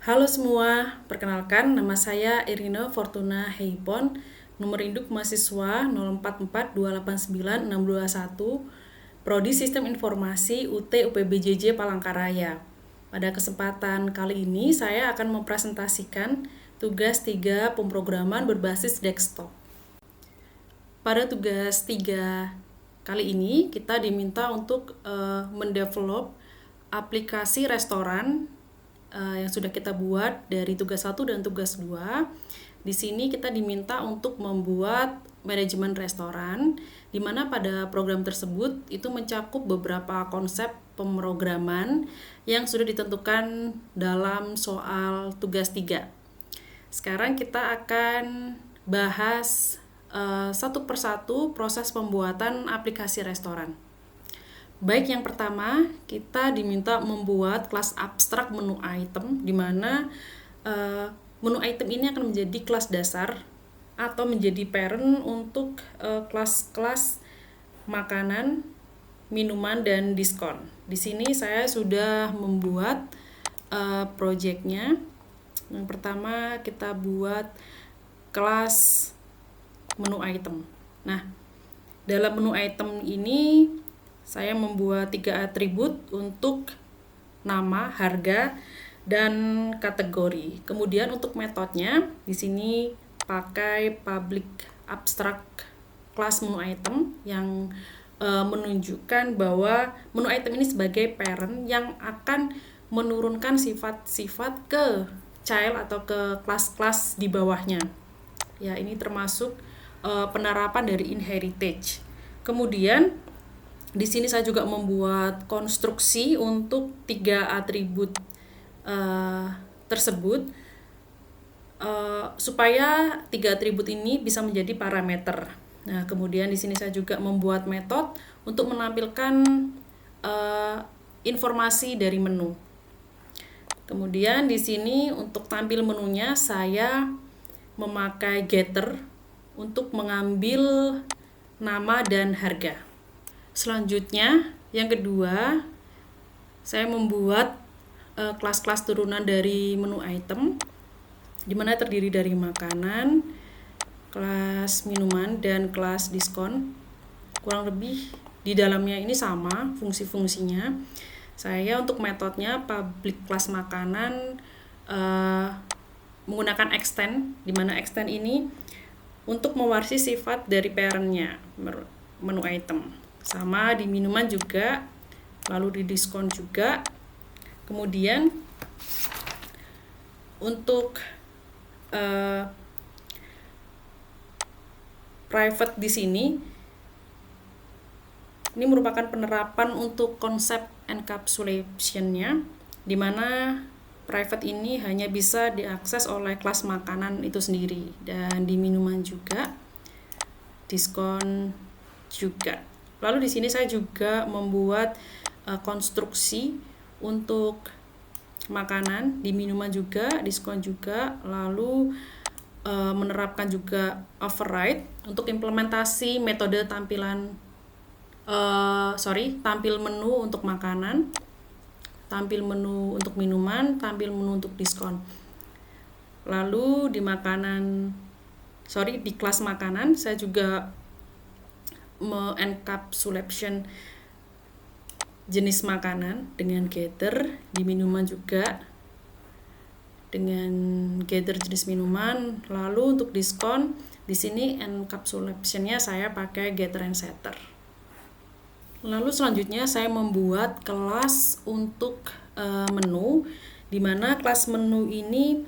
Halo semua, perkenalkan nama saya Irina Fortuna Heipon, nomor induk mahasiswa 04428961, Prodi Sistem Informasi UT UPBJJ Palangkaraya. Pada kesempatan kali ini saya akan mempresentasikan tugas 3 pemrograman berbasis desktop. Pada tugas 3 kali ini kita diminta untuk mendevelop aplikasi restoran yang sudah kita buat dari tugas 1 dan tugas 2. Di sini kita diminta untuk membuat manajemen restoran, di mana pada program tersebut itu mencakup beberapa konsep pemrograman yang sudah ditentukan dalam soal tugas 3. Sekarang kita akan bahas satu persatu proses pembuatan aplikasi restoran. Baik, yang pertama kita diminta membuat kelas abstrak menu item, di mana menu item ini akan menjadi kelas dasar atau menjadi parent untuk kelas-kelas makanan, minuman, dan diskon. Di sini saya sudah membuat projectnya. Yang pertama kita buat kelas menu item. Nah, dalam menu item ini saya membuat 3 atribut untuk nama, harga, dan kategori. Kemudian untuk metodenya, di sini pakai public abstract class menu item yang menunjukkan bahwa menu item ini sebagai parent yang akan menurunkan sifat-sifat ke child atau ke kelas-kelas di bawahnya. Ya, ini termasuk penerapan dari inheritance. Kemudian di sini saya juga membuat konstruksi untuk 3 atribut tersebut supaya 3 atribut ini bisa menjadi parameter. Nah, kemudian di sini saya juga membuat metode untuk menampilkan informasi dari menu. Kemudian di sini untuk tampil menunya saya memakai getter untuk mengambil nama dan harga. Selanjutnya, yang kedua, saya membuat kelas-kelas turunan dari menu item, di mana terdiri dari makanan, kelas minuman, dan kelas diskon. Kurang lebih di dalamnya ini sama fungsi-fungsinya. Saya untuk metodenya public class makanan menggunakan extend, di mana extend ini untuk mewarisi sifat dari parentnya menu item. Sama di minuman juga, lalu di diskon juga. Kemudian untuk private di sini, ini merupakan penerapan untuk konsep encapsulation-nya, di mana private ini hanya bisa diakses oleh kelas makanan itu sendiri, dan di minuman juga, diskon juga. Lalu di sini saya juga membuat konstruksi untuk makanan, di minuman juga, diskon juga, lalu menerapkan juga override untuk implementasi metode tampil menu untuk makanan, tampil menu untuk minuman, tampil menu untuk diskon. Lalu di kelas makanan saya juga encapsulation jenis makanan dengan getter, di minuman juga dengan getter jenis minuman. Lalu untuk diskon di sini encapsulation-nya saya pakai getter and setter. Lalu selanjutnya saya membuat kelas untuk menu, di mana kelas menu ini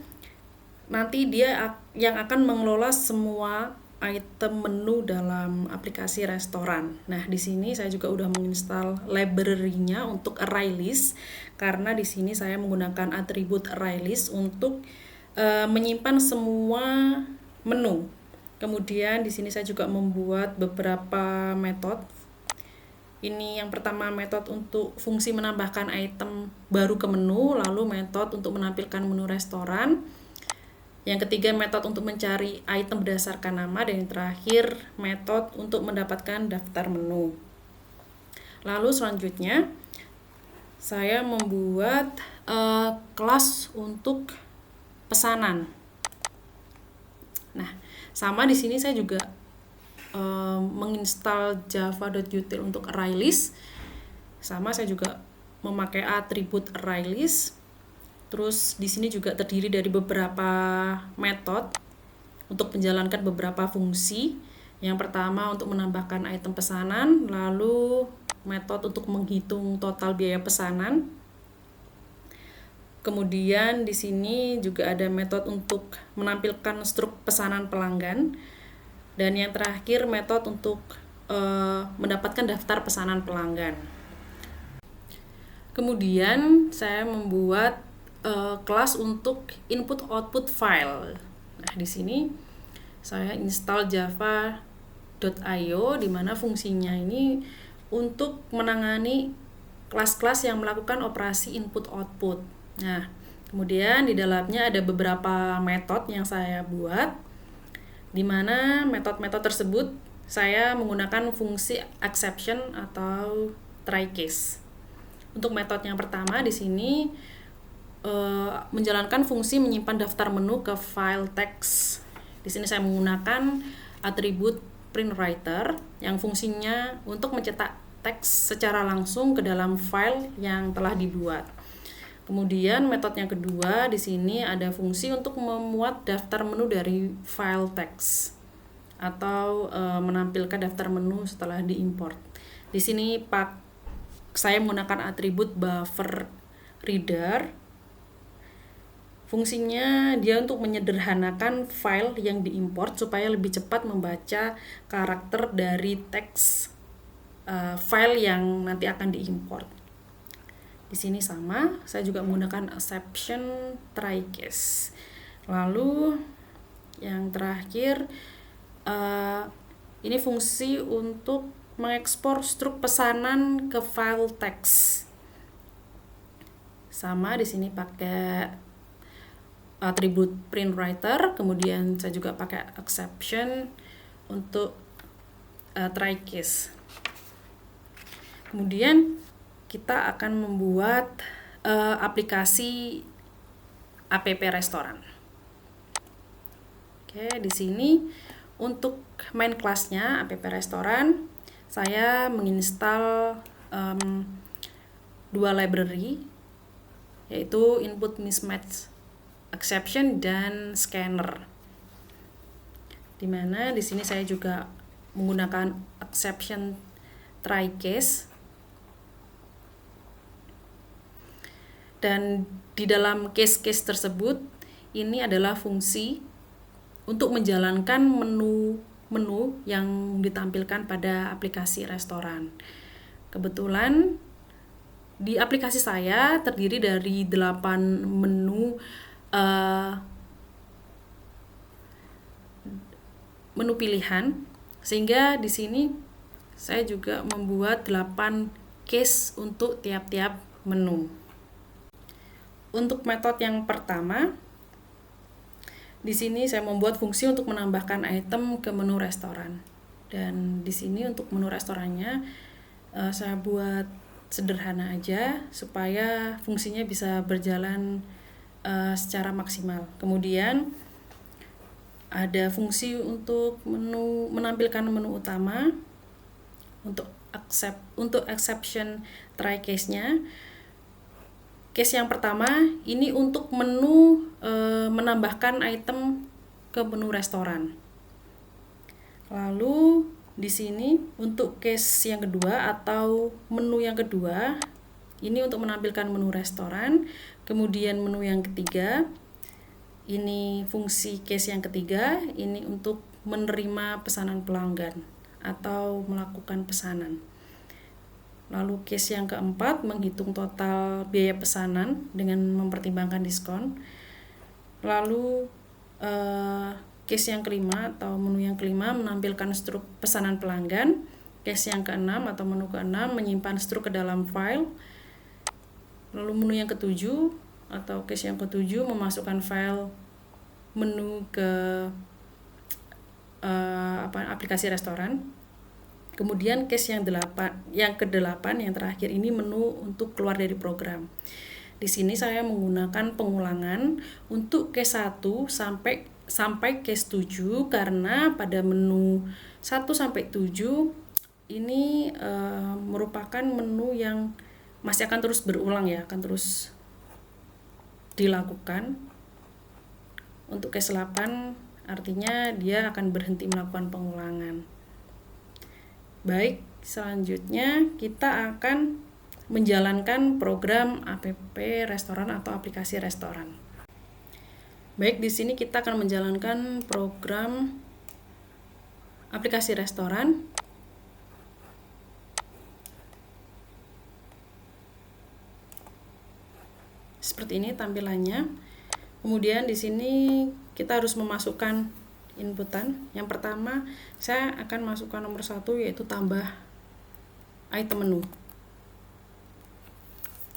nanti dia yang akan mengelola semua item menu dalam aplikasi restoran. Nah, di sini saya juga udah menginstal library-nya untuk array list, karena di sini saya menggunakan atribut array list untuk menyimpan semua menu. Kemudian di sini saya juga membuat beberapa metode. Ini yang pertama metode untuk fungsi menambahkan item baru ke menu, lalu metode untuk menampilkan menu restoran. Yang ketiga metode untuk mencari item berdasarkan nama, dan yang terakhir metode untuk mendapatkan daftar menu. Lalu selanjutnya saya membuat kelas untuk pesanan. Nah, sama di sini saya juga menginstal java.util untuk ArrayList. Sama saya juga memakai atribut ArrayList. Terus di sini juga terdiri dari beberapa metode untuk menjalankan beberapa fungsi. Yang pertama untuk menambahkan item pesanan, lalu metode untuk menghitung total biaya pesanan. Kemudian di sini juga ada metode untuk menampilkan struk pesanan pelanggan. Dan yang terakhir metode untuk mendapatkan daftar pesanan pelanggan. Kemudian saya membuat kelas untuk input output file. Nah, di sini saya install java.io di mana fungsinya ini untuk menangani kelas-kelas yang melakukan operasi input output. Nah, kemudian di dalamnya ada beberapa metode yang saya buat, di mana metode-metode tersebut saya menggunakan fungsi exception atau try case. Untuk metode yang pertama di sini menjalankan fungsi menyimpan daftar menu ke file text. Di sini saya menggunakan atribut printWriter yang fungsinya untuk mencetak teks secara langsung ke dalam file yang telah dibuat. Kemudian metode yang kedua di sini ada fungsi untuk memuat daftar menu dari file text atau menampilkan daftar menu setelah diimport. Di sini saya menggunakan atribut buffer reader. Fungsinya dia untuk menyederhanakan file yang diimport supaya lebih cepat membaca karakter dari teks file yang nanti akan diimport. Di sini sama, saya juga menggunakan exception try case. Lalu yang terakhir ini fungsi untuk mengekspor struk pesanan ke file teks. Sama di sini pakai atribut printWriter, kemudian saya juga pakai exception untuk try case. Kemudian kita akan membuat aplikasi app restoran. Oke, di sini untuk main kelasnya app restoran, saya menginstal dua library, yaitu input mismatch exception dan scanner. Dimana di sini saya juga menggunakan exception try case. Dan di dalam case-case tersebut ini adalah fungsi untuk menjalankan menu yang ditampilkan pada aplikasi restoran. Kebetulan di aplikasi saya terdiri dari 8 menu pilihan, sehingga di sini saya juga membuat 8 case untuk tiap-tiap menu. Untuk metode yang pertama, di sini saya membuat fungsi untuk menambahkan item ke menu restoran. Dan di sini untuk menu restorannya saya buat sederhana aja supaya fungsinya bisa berjalan secara maksimal. Kemudian ada fungsi untuk menampilkan menu utama untuk exception try case-nya. Case yang pertama ini untuk menu menambahkan item ke menu restoran. Lalu di sini untuk case yang kedua atau menu yang kedua ini untuk menampilkan menu restoran. Kemudian menu yang ketiga, ini fungsi case yang ketiga, ini untuk menerima pesanan pelanggan atau melakukan pesanan. Lalu case yang keempat, menghitung total biaya pesanan dengan mempertimbangkan diskon. Lalu case yang kelima atau menu yang kelima, menampilkan struk pesanan pelanggan. Case yang keenam atau menu keenam, menyimpan struk ke dalam file. Lalu menu yang ketujuh atau case yang ketujuh, memasukkan file menu ke aplikasi restoran. Kemudian case yang ke-8 yang terakhir ini menu untuk keluar dari program. Di sini saya menggunakan pengulangan untuk case 1 sampai case 7 karena pada menu 1 sampai 7 ini merupakan menu yang masih akan terus berulang ya, akan terus dilakukan. Untuk case 8 artinya dia akan berhenti melakukan pengulangan. Baik, selanjutnya kita akan menjalankan program app restoran atau aplikasi restoran. Baik, di sini kita akan menjalankan program aplikasi restoran. Seperti ini tampilannya. Kemudian di sini kita harus memasukkan inputan. Yang pertama, saya akan masukkan nomor 1 yaitu tambah item menu.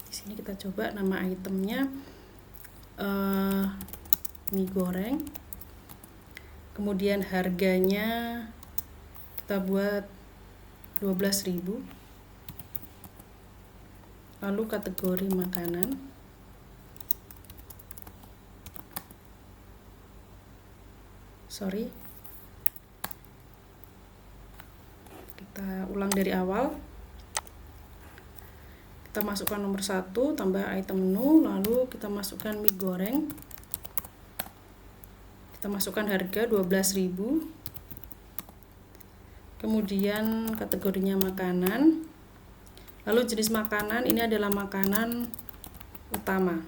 Di sini kita coba nama itemnya mie goreng. Kemudian harganya kita buat 12.000. Lalu kategori makanan. Kita ulang dari awal. Kita masukkan nomor 1, tambah item menu, lalu kita masukkan mie goreng. Kita masukkan harga 12.000. Kemudian kategorinya makanan. Lalu jenis makanan ini adalah makanan utama.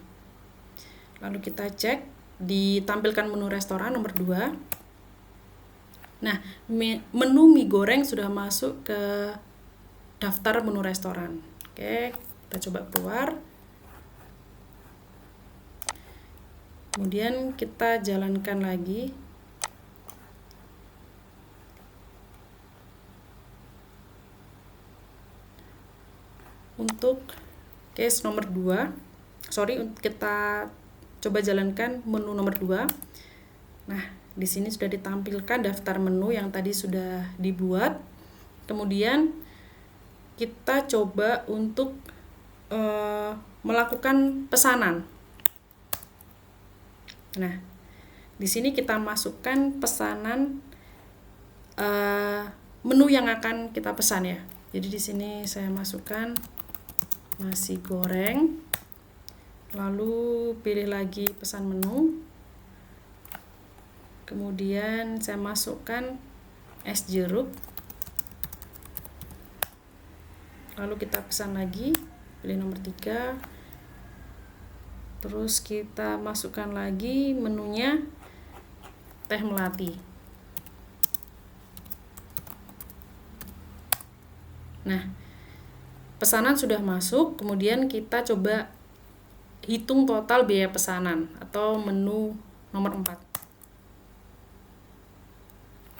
Lalu kita cek, ditampilkan menu restoran nomor 2. Nah, menu mie goreng sudah masuk ke daftar menu restoran. Oke, kita coba keluar. Kemudian kita jalankan lagi. Untuk case nomor 2, kita coba jalankan menu nomor 2. Nah, di sini sudah ditampilkan daftar menu yang tadi sudah dibuat. Kemudian kita coba untuk melakukan pesanan. Nah, di sini kita masukkan pesanan menu yang akan kita pesan ya. Jadi di sini saya masukkan nasi goreng. Lalu pilih lagi pesan menu. Kemudian saya masukkan es jeruk. Lalu kita pesan lagi, pilih nomor 3. Terus kita masukkan lagi menunya teh melati. Nah, pesanan sudah masuk, kemudian kita coba hitung total biaya pesanan atau menu nomor 4.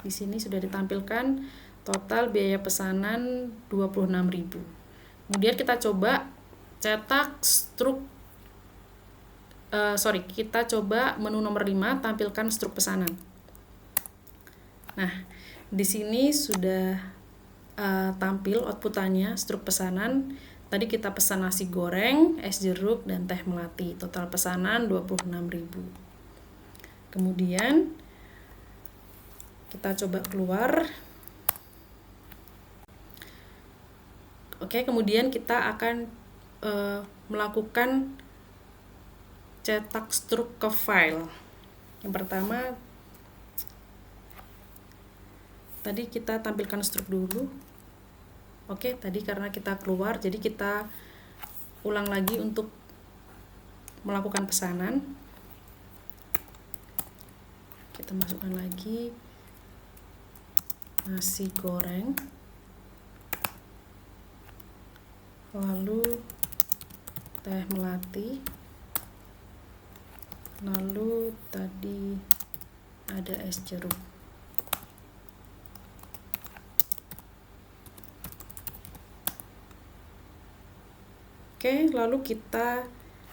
Di sini sudah ditampilkan total biaya pesanan 26.000. Kemudian kita coba cetak kita coba menu nomor 5, tampilkan struk pesanan. Nah, di sini sudah tampil outputannya struk pesanan. Tadi kita pesan nasi goreng, es jeruk, dan teh melati. Total pesanan 26.000. Kemudian kita coba keluar. Oke, kemudian kita akan melakukan cetak struk ke file. Yang pertama, tadi kita tampilkan struk dulu. Oke, tadi karena kita keluar, jadi kita ulang lagi untuk melakukan pesanan. Kita masukkan lagi nasi goreng, lalu teh melati, lalu tadi ada es jeruk. Oke, lalu kita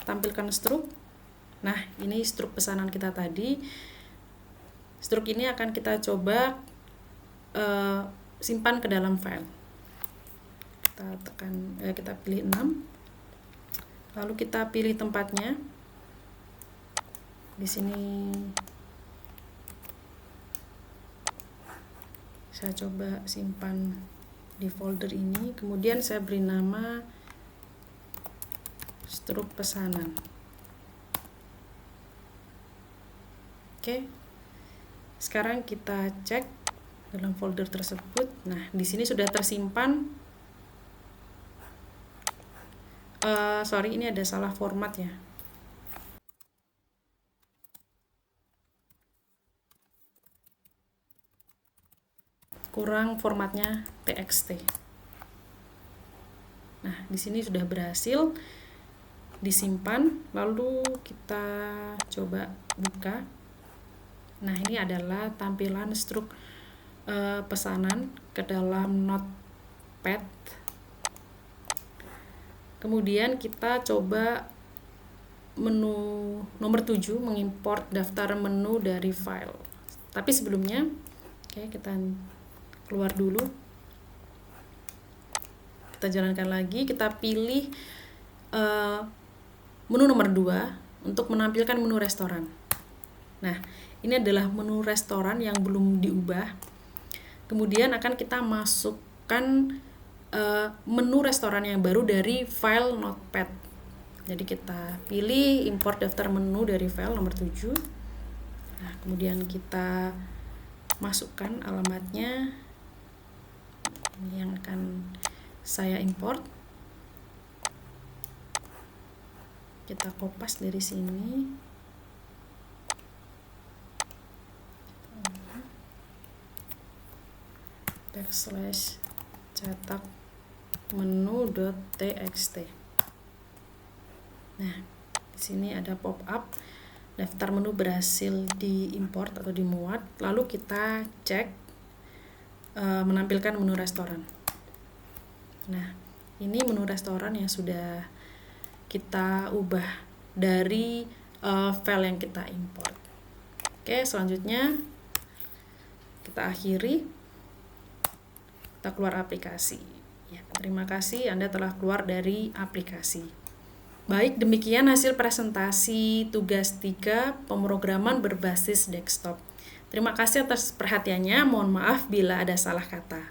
tampilkan struk. Nah, ini struk pesanan kita tadi. Struk ini akan kita coba simpan ke dalam file. Kita pilih 6. Lalu kita pilih tempatnya. Di sini saya coba simpan di folder ini, kemudian saya beri nama struk pesanan. Oke. Sekarang kita cek dalam folder tersebut. Nah, di sini sudah tersimpan. Sorry, ini ada salah format ya. Kurang formatnya txt. Nah, di sini sudah berhasil disimpan. Lalu kita coba buka. Nah, ini adalah tampilan struk pesanan ke dalam Notepad. Kemudian kita coba menu nomor 7, mengimport daftar menu dari file. Tapi sebelumnya, oke, kita keluar dulu. Kita jalankan lagi, kita pilih menu nomor 2 untuk menampilkan menu restoran. Nah, ini adalah menu restoran yang belum diubah. Kemudian akan kita masukkan menu restoran yang baru dari file Notepad. Jadi kita pilih import daftar menu dari file nomor 7. Nah, kemudian kita masukkan alamatnya. Ini yang akan saya import. Kita kopas dari sini. Backslash cetak menu.txt. Nah, di sini ada pop-up daftar menu berhasil diimport atau dimuat. Lalu kita cek menampilkan menu restoran. Nah, ini menu restoran yang sudah kita ubah dari file yang kita import. Oke, selanjutnya kita akhiri. Kita keluar aplikasi. Ya, terima kasih Anda telah keluar dari aplikasi. Baik, demikian hasil presentasi tugas 3 pemrograman berbasis desktop. Terima kasih atas perhatiannya. Mohon maaf bila ada salah kata.